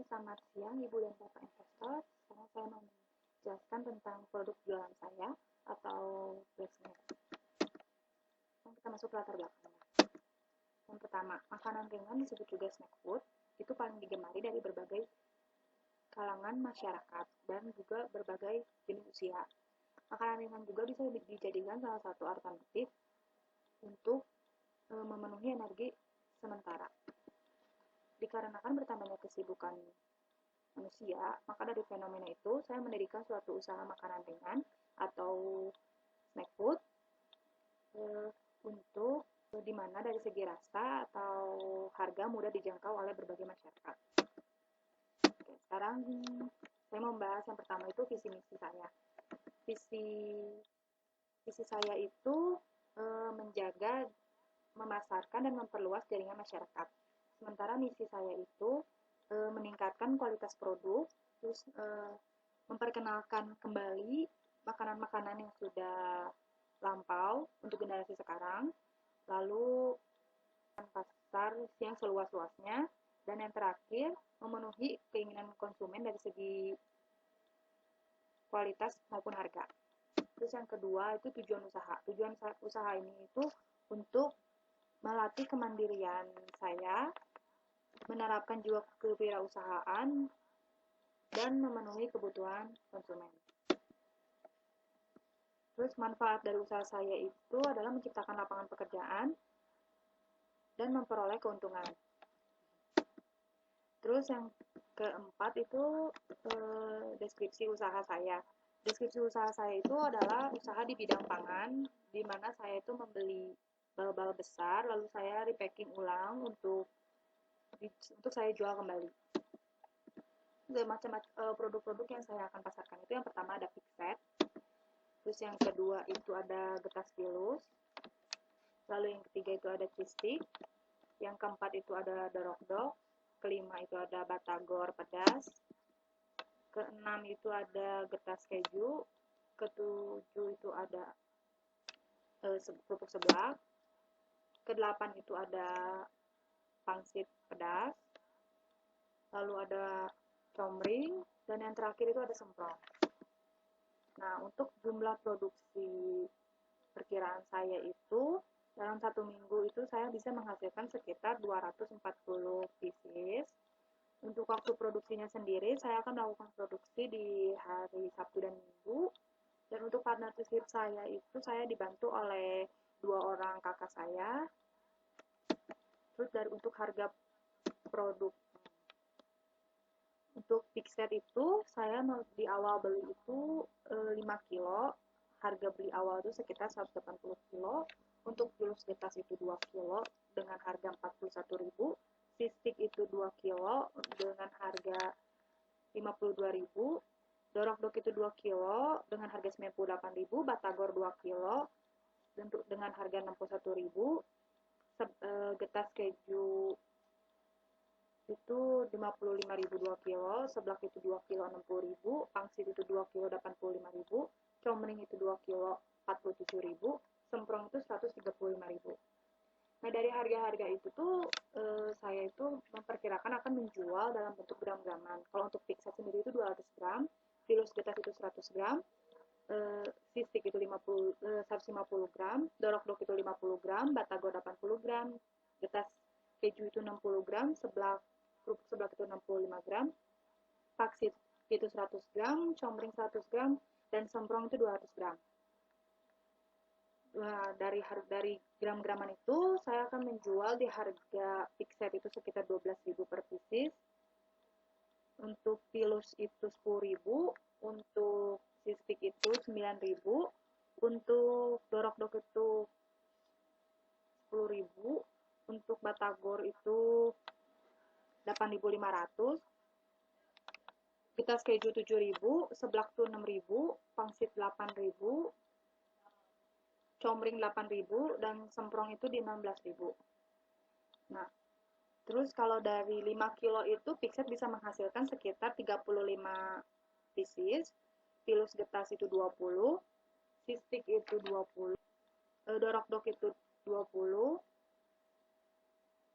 Selamat siang Ibu dan Bapak investor. Sekarang saya mau menjelaskan tentang produk jualan saya atau business. Kita masuk ke latar belakangnya. Yang pertama, makanan ringan disebut juga snack food. Itu paling digemari dari berbagai kalangan masyarakat dan juga berbagai jenis usia. Makanan ringan juga bisa dijadikan salah satu alternatif untuk memenuhi energi sementara. Dikarenakan bertambahnya kesibukan manusia, maka dari fenomena itu saya mendirikan suatu usaha makanan ringan atau snack food untuk di mana dari segi rasa atau harga mudah dijangkau oleh berbagai masyarakat. Oke, sekarang saya mau membahas yang pertama itu visi misi saya. Visi saya itu menjaga, memasarkan dan memperluas jaringan masyarakat. Sementara misi saya itu meningkatkan kualitas produk, terus memperkenalkan kembali makanan-makanan yang sudah lampau untuk generasi sekarang, lalu pasar yang seluas-luasnya, dan yang terakhir memenuhi keinginan konsumen dari segi kualitas maupun harga. Terus yang kedua itu tujuan usaha. Tujuan usaha ini itu untuk melatih kemandirian saya, menerapkan jiwa kewirausahaan, dan memenuhi kebutuhan konsumen. Terus manfaat dari usaha saya itu adalah menciptakan lapangan pekerjaan dan memperoleh keuntungan. Terus yang keempat itu deskripsi usaha saya. Deskripsi usaha saya itu adalah usaha di bidang pangan, di mana saya itu membeli bal-bal besar, lalu saya repacking ulang untuk saya jual kembali. Macam-macam produk-produk yang saya akan pasarkan itu yang pertama ada pixet, terus yang kedua itu ada getas pilus, lalu yang ketiga itu ada cheese stick, yang keempat itu ada dorok-dok, kelima itu ada batagor pedas, keenam itu ada getas keju, ketujuh itu ada kerupuk seblak, kedelapan itu ada pangsit pedas, lalu ada comring, dan yang terakhir itu ada semprong. Nah, untuk jumlah produksi perkiraan saya itu dalam 1 minggu itu saya bisa menghasilkan sekitar 240 pieces. Untuk waktu produksinya sendiri saya akan melakukan produksi di hari Sabtu dan Minggu. Dan untuk partnership saya itu saya dibantu oleh 2 orang kakak saya. Terus untuk harga produk, untuk pixet itu saya di awal beli itu 5 kilo, harga beli awal itu sekitar 180 kilo. Untuk pilus getas itu 2 kilo dengan harga 41.000, sistik itu 2 kilo dengan harga 52.000, dorok-dok itu 2 kilo dengan harga 98.000, batagor 2 kilo dengan harga 61.000, getas keju itu 55.000 2 kilo, seblak itu 2 kilo 60.000, pangsit itu 2 kilo 85.000, comring itu 2 kilo 47.000, semprong itu 135.000. Nah, dari harga-harga itu tuh saya itu memperkirakan akan menjual dalam bentuk gram-graman. Kalau untuk pixet sendiri itu 200 gram, pilus getas itu 100 gram, sistik itu 150 gram, dorok-dok itu 50 gram, batagor 80 gram, getas keju itu 60 gram, kerupuk seblak itu 65 gram, pangsit itu 100 gram, comring 100 gram, dan semprong itu 200 gram. Nah, dari gram-graman itu saya akan menjual di harga pixet itu sekitar 12.000 per pieces. Untuk pilus itu 10.000, untuk sistik itu 9.000, untuk dorok-dok itu 10.000, untuk batagor itu 8.500, getas keju 7.000, seblak itu 6.000, pangsit 8.000, comring 8.000, dan semprong itu di 16.000. Nah, terus kalau dari 5 kilo itu pixet bisa menghasilkan sekitar 35 pieces, pilus getas itu 20, sistik itu 20, dorok-dok itu 20,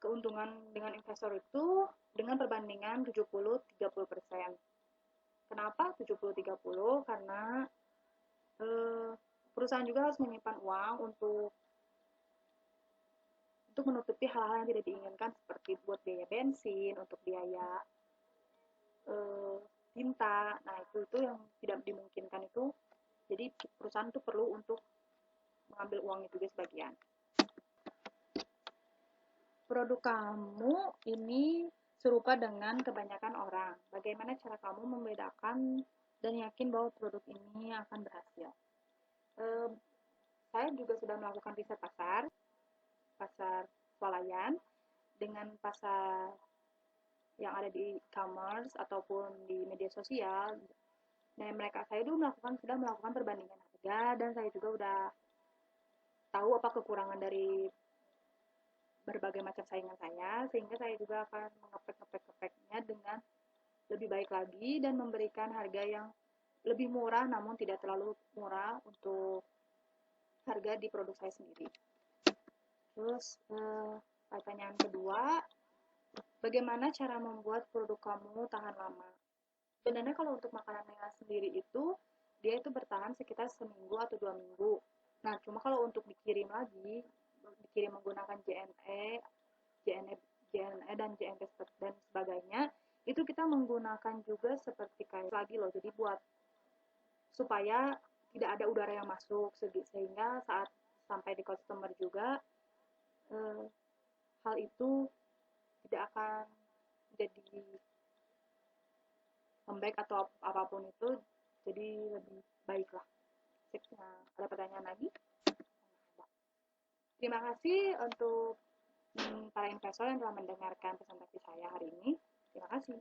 keuntungan dengan investor itu dengan perbandingan 70-30%. Kenapa 70-30? Karena perusahaan juga harus menyimpan uang untuk menutupi hal-hal yang tidak diinginkan seperti buat biaya bensin, untuk biaya tinta. Nah, itu yang tidak dimungkinkan itu. Jadi perusahaan itu perlu untuk mengambil uangnya juga sebagian. Produk kamu ini serupa dengan kebanyakan orang. Bagaimana cara kamu membedakan dan yakin bahwa produk ini akan berhasil? Saya juga sudah melakukan riset pasar swalayan dengan pasar yang ada di e-commerce ataupun di media sosial. Dan saya dulu sudah melakukan perbandingan harga, dan saya juga udah tahu apa kekurangan dari berbagai macam saingan saya, sehingga saya juga akan mengepek-ngepek-ngepeknya dengan lebih baik lagi dan memberikan harga yang lebih murah namun tidak terlalu murah untuk harga di produk saya sendiri. Terus pertanyaan kedua, bagaimana cara membuat produk kamu tahan lama? Sebenarnya kalau untuk makanannya sendiri itu, dia itu bertahan sekitar seminggu atau 2 minggu. Nah, cuma kalau untuk dikirim menggunakan JNE dan JNT dan sebagainya, itu kita menggunakan juga seperti kayak lagi loh. Jadi buat supaya tidak ada udara yang masuk, sehingga saat sampai di customer juga hal itu tidak akan jadi lembek atau apapun itu, jadi lebih baik lah. Nah, ada pertanyaan lagi? Terima kasih untuk para investor yang telah mendengarkan presentasi saya hari ini. Terima kasih.